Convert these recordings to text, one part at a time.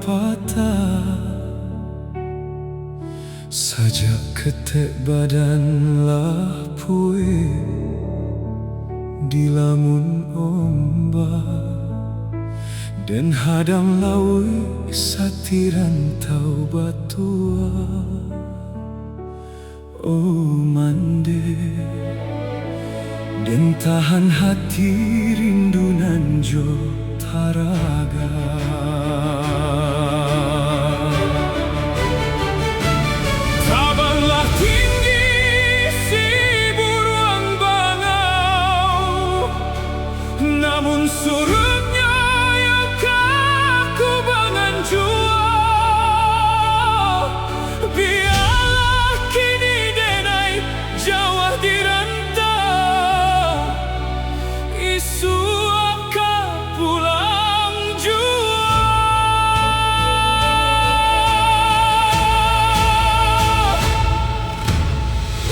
patah, sajak ketek badan lapui dilamun ombak, dan hadam laui satiran tau batua. Oh mande, dan tahan hati rindu nan jo taraga. Terbanglah tinggi si burung bangau, namun surutnya ya kaku bangan jua. Biarlah kini denai jauh di rantau, isu akan pulang jua.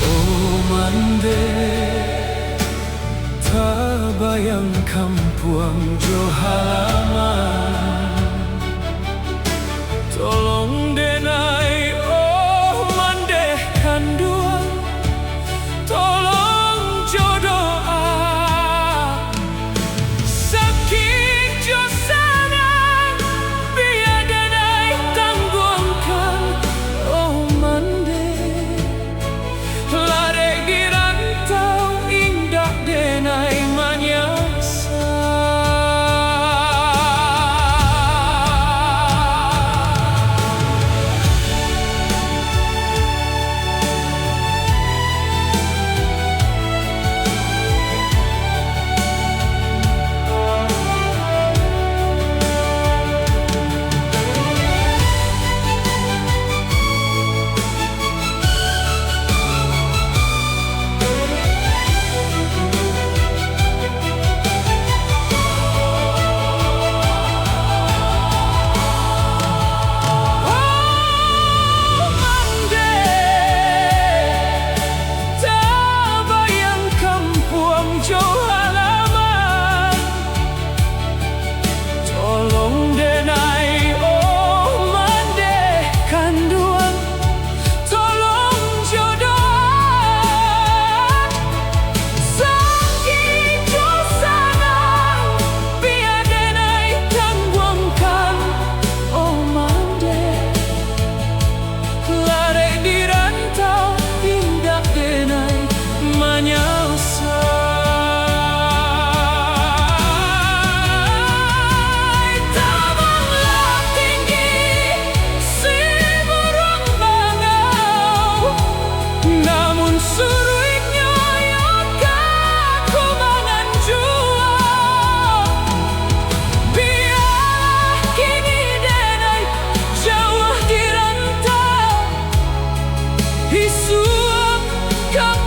Oh mande, tak bayang kampuang jo halaman, tolong denai oh mande kanduan, tolong jodoa. Sakit jo sanang, biar denai tangguhkan. Oh mande, lare di rantau indah denai manyasa. Isu akan